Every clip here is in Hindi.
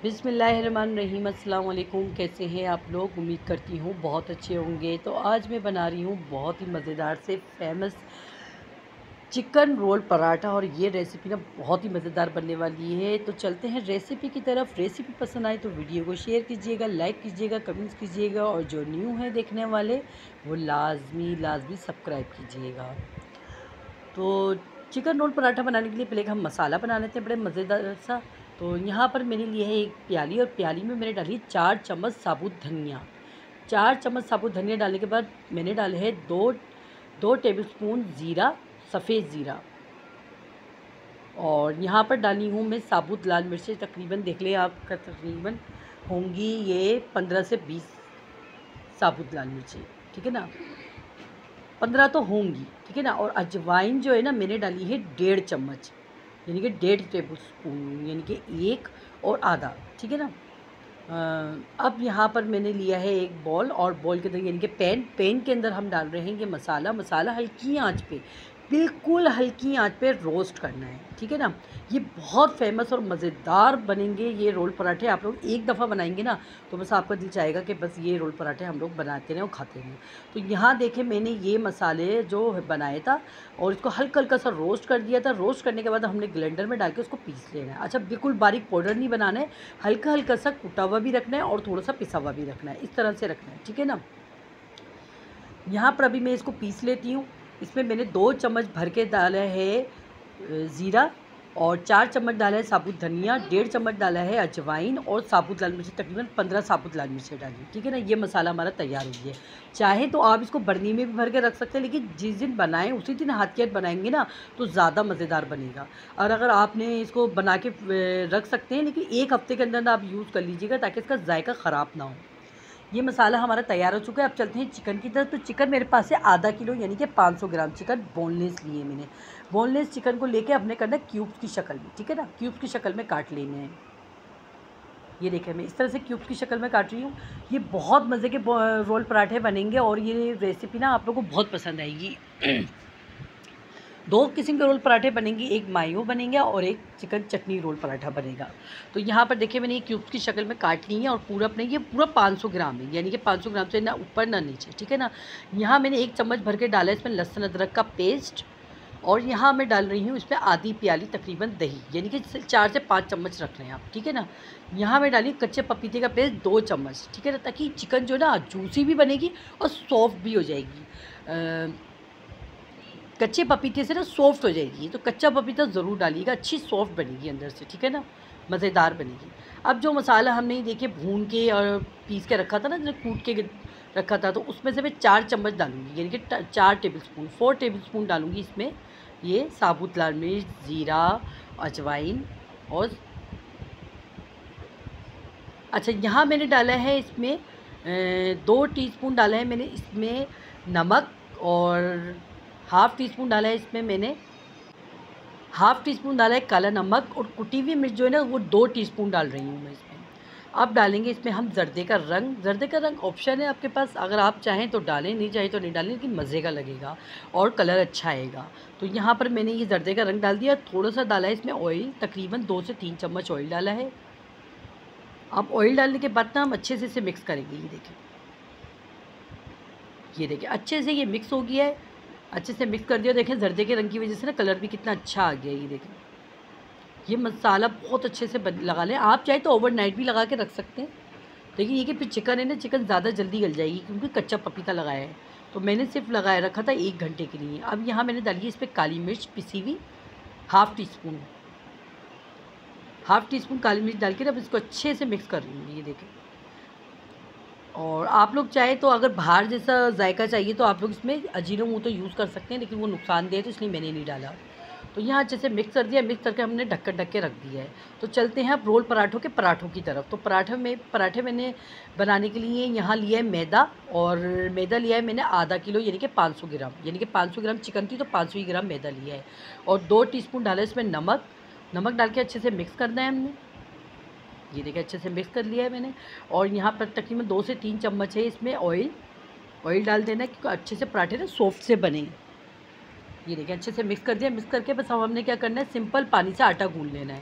बिस्मिल्लाहिर्रहमानिर्रहीम। अस्सलाम वालेकुम। कैसे हैं आप लोग? उम्मीद करती हूँ बहुत अच्छे होंगे। तो आज मैं बना रही हूँ बहुत ही मज़ेदार से फेमस चिकन रोल पराठा, और ये रेसिपी ना बहुत ही मज़ेदार बनने वाली है। तो चलते हैं रेसिपी की तरफ। रेसिपी पसंद आए तो वीडियो को शेयर कीजिएगा, लाइक कीजिएगा, कमेंट्स कीजिएगा, और जो न्यू है देखने वाले वो लाजमी सब्सक्राइब कीजिएगा। तो चिकन रोल पराठा बनाने के लिए पहले हम मसाला बना लेते हैं बड़े मज़ेदार सा। तो यहाँ पर मैंने लिया है एक प्याली, और प्याली में मैंने डाली 4 चम्मच साबुत धनिया। 4 चम्मच साबुत धनिया डालने के बाद मैंने डाले है दो टेबलस्पून ज़ीरा, सफ़ेद ज़ीरा। और यहाँ पर डाली हूँ मैं साबुत लाल मिर्चें, तकरीबन देख लें आपका, तकरीबन होंगी ये 15 से 20 साबुत लाल मिर्चें, ठीक है ना, 15 तो होंगी, ठीक है ना। और अजवाइन जो है ना मैंने डाली है 1.5 चम्मच, यानी कि 1.5 टेबल स्पून, यानी कि 1 और आधा, ठीक है ना। अब यहाँ पर मैंने लिया है एक बॉल, और बॉल के अंदर यानी कि पैन के अंदर हम डाल रहे हैं ये मसाला हल्की आंच पे, बिल्कुल हल्की आंच पे रोस्ट करना है, ठीक है ना। ये बहुत फेमस और मज़ेदार बनेंगे ये रोल पराठे। आप लोग एक दफ़ा बनाएंगे ना तो बस आपका दिल चाहेगा कि बस ये रोल पराठे हम लोग बनाते रहें और खाते रहें। तो यहाँ देखें मैंने ये मसाले जो बनाया था और इसको हल्का हल्का सा रोस्ट कर दिया था। रोस्ट करने के बाद हमने ब्लेंडर में डाल के उसको पीस लेना है। अच्छा, बिल्कुल बारीक पाउडर नहीं बनाना है, हल्का हल्का सा कुटा हुआ भी रखना है और थोड़ा सा पिसा हुआ भी रखना है, इस तरह से रखना है, ठीक है ना। यहाँ पर अभी मैं इसको पीस लेती हूँ। इसमें मैंने 2 चम्मच भर के डाला है ज़ीरा, और 4 चम्मच डाला है साबुत धनिया, 1.5 चम्मच डाला है अजवाइन, और साबुत लाल मिर्ची तकरीबन 15 साबुत लाल मिर्ची डाली, ठीक है ना। ये मसाला हमारा तैयार हो गया है। चाहे तो आप इसको बर्नी में भी भर के रख सकते हैं, लेकिन जिस दिन बनाएं उसी दिन हाथ के हाथ बनाएंगे ना तो ज़्यादा मज़ेदार बनेगा। और अगर आपने इसको बना के रख सकते हैं, लेकिन 1 हफ़्ते के अंदर आप यूज़ कर लीजिएगा ताकि इसका जायका ख़राब ना हो। ये मसाला हमारा तैयार हो चुका है। अब चलते हैं चिकन की तरफ। तो चिकन मेरे पास है आधा किलो, यानी कि 500 ग्राम चिकन बोनलेस लिए मैंने। बोनलेस चिकन को लेके अपने करना है क्यूब्स की शक्ल में, ठीक है ना, क्यूब्स की शक्ल में काट लेने हैं। ये देखें मैं इस तरह से क्यूब्स की शक्ल में काट रही हूँ। ये बहुत मज़े के रोल पराठे बनेंगे और ये रेसिपी ना आप लोगों को बहुत पसंद आएगी। 2 किस्म के रोल पराठे बनेंगे, एक मायो बनेंगे और एक चिकन चटनी रोल पराठा बनेगा। तो यहाँ पर देखिए मैंने ये क्यूब्स की शक्ल में काट ली है, और पूरा अपने ये पूरा 500 ग्राम है, यानी कि 500 ग्राम से ना ऊपर ना नीचे, ठीक है ना। यहाँ मैंने 1 चम्मच भर के डाला है इसमें लहसुन अदरक का पेस्ट, और यहाँ मैं डाल रही हूँ इसमें आधी प्याली तकरीबन दही, यानी कि 4 से 5 चम्मच रख लें आप, ठीक है ना। यहाँ मैं डाली कच्चे पपीते का पेस्ट 2 चम्मच, ठीक है ना, ताकि चिकन जो है ना जूसी भी बनेगी और सॉफ्ट भी हो जाएगी। कच्चे पपीते से ना सॉफ्ट हो जाएगी, तो कच्चा पपीता ज़रूर डालिएगा, अच्छी सॉफ्ट बनेगी अंदर से, ठीक है ना, मज़ेदार बनेगी। अब जो मसाला हमने देखिए भून के और पीस के रखा था ना, जो कूट के रखा था, तो उसमें से मैं 4 चम्मच डालूँगी, यानी कि 4 टेबलस्पून, 4 टेबलस्पून डालूँगी इसमें ये साबुत लाल मिर्च, ज़ीरा, अजवाइन, और अच्छा यहाँ मैंने डाला है इसमें 2 टीस्पून डाला है मैंने इसमें नमक, और हाफ़ टी स्पून डाला है इसमें मैंने, हाफ़ टी स्पून डाला है काला नमक, और कुटी हुई मिर्च जो है ना वो 2 टीस्पून डाल रही हूँ मैं इसमें। अब डालेंगे इसमें हम जर्दे का रंग। जर्दे का रंग ऑप्शन है आपके पास, अगर आप चाहें तो डालें, नहीं चाहें तो नहीं डालें, लेकिन मज़े का लगेगा और कलर अच्छा आएगा। तो यहाँ पर मैंने ये जर्दे का रंग डाल दिया। थोड़ा सा डाला है इसमें ऑयल, तकरीबन 2 से 3 चम्मच ऑयल डाला है। अब ऑयल डालने के बाद ना हम अच्छे से इसे मिक्स करेंगे। ये देखिए अच्छे से ये मिक्स हो गया है, अच्छे से मिक्स कर दिया। देखें जर्दे के रंग की वजह से ना कलर भी कितना अच्छा आ गया। ये देखें ये मसाला बहुत अच्छे से लगा लें। आप चाहे तो ओवरनाइट भी लगा के रख सकते हैं। देखिए ये कि फिर चिकन है ना, चिकन ज़्यादा जल्दी गल जाएगी क्योंकि कच्चा पपीता लगाया है। तो मैंने सिर्फ लगाए रखा था 1 घंटे के लिए। अब यहाँ मैंने डाली है इस पर काली मिर्च पिसी हुई, हाफ़ टी स्पून काली मिर्च डाल के अब इसको अच्छे से मिक्स कर लूँगी। ये देखें, और आप लोग चाहे तो अगर बाहर जैसा जायका चाहिए तो आप लोग इसमें अजीनोमोटो यूज़ कर सकते हैं, लेकिन वो नुकसानदेह है तो इसलिए मैंने नहीं डाला। तो यहाँ अच्छे से मिक्स कर दिया, मिक्स करके हमने ढक के रख दिया है। तो चलते हैं अब रोल पराठों की तरफ। तो पराठे मैंने बनाने के लिए यहाँ लिया है मैदा, और मैदा लिया है मैंने आधा किलो, यानी कि 500 ग्राम, यानी कि 500 ग्राम चिकन थी तो 500 ही ग्राम मैदा लिया है। और 2 टीस्पून डाला है इसमें नमक डाल के अच्छे से मिक्स करना है हमने। ये देखिए अच्छे से मिक्स कर लिया है मैंने। और यहाँ पर तकरीबन 2 से 3 चम्मच है इसमें ऑयल डाल देना है, क्योंकि अच्छे से पराठे ना सॉफ्ट से बने। ये देखिए अच्छे से मिक्स कर दिया। मिक्स करके बस हमने क्या करना है, सिंपल पानी से आटा गूँध लेना है।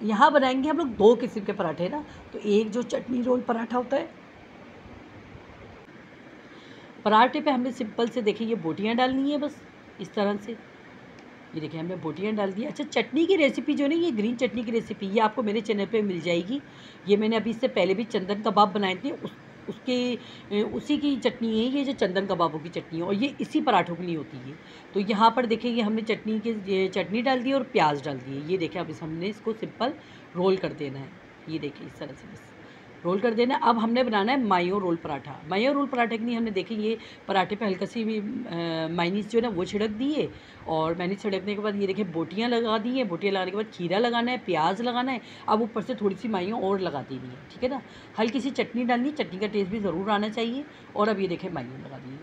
यहाँ बनाएंगे हम लोग 2 किस्म के पराठे ना। तो एक जो चटनी रोल पराठा होता है, पराठे पे हमें सिंपल से देखिए ये बोटियाँ डालनी है बस इस तरह से। ये देखिए हमने बोटियाँ डाल दी। अच्छा, चटनी की रेसिपी जो है ना, ये ग्रीन चटनी की रेसिपी ये आपको मेरे चैनल पे मिल जाएगी। ये मैंने अभी इससे पहले भी चंदन कबाब बनाए थे, उसी की चटनी है ये, जो चंदन कबाबों की चटनी है, और ये इसी पराठों के लिए होती है। तो यहाँ पर देखिए ये हमने चटनी डाल दी और प्याज डाल दिए। ये देखिए अब हमने इसको सिंपल रोल कर देना है। ये देखिए इस तरह से बस रोल कर देना है। अब हमने बनाना है मायो रोल पराठा। मायो रोल पराठे के लिए हमने देखिए ये पराठे पे हल्का सी भी मायनीस जो है ना वो छिड़क दी है, और मायनीस छिड़कने के बाद ये देखिए बोटियाँ लगा दी है। बोटियाँ लगाने के बाद खीरा लगाना है, प्याज लगाना है। अब ऊपर से थोड़ी सी मायो और लगा देनी है, ठीक है ना। हल्की सी चटनी डालनी, चटनी का टेस्ट भी ज़रूर आना चाहिए। और अब ये देखिए मायो लगा दी है।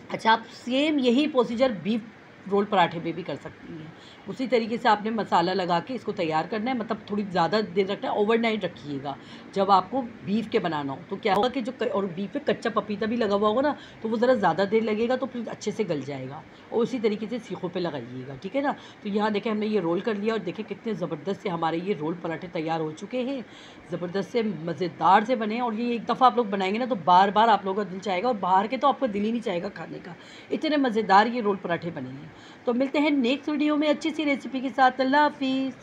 अच्छा, आप सेम यही प्रोसीजर बीफ रोल पराठे पे भी कर सकती हैं। उसी तरीके से आपने मसाला लगा के इसको तैयार करना है, मतलब थोड़ी ज़्यादा देर रखना है, ओवरनाइट रखिएगा। जब आपको बीफ के बनाना हो तो क्या होगा कि और बीफ पे कच्चा पपीता भी लगा हुआ होगा ना, तो वो ज़रा ज़्यादा देर लगेगा तो फिर अच्छे से गल जाएगा। और उसी तरीके से सीखों पे लगाइएगा, ठीक है ना। तो यहाँ देखें हमने ये रोल कर लिया, और देखें कितने ज़बरदस्त से हमारे ये रोल पराठे तैयार हो चुके हैं। ज़बरदस्त से मज़ेदार से बने, और ये एक दफ़ा आप लोग बनाएंगे ना तो बार बार आप लोगों का दिल चाहेगा, और बाहर के तो आपका दिल ही नहीं चाहेगा खाने का। इतने मज़ेदार ये रोल पराठे बने हैं। तो मिलते हैं नेक्स्ट वीडियो में अच्छी सी रेसिपी के साथ। अल्लाह हाफिज़।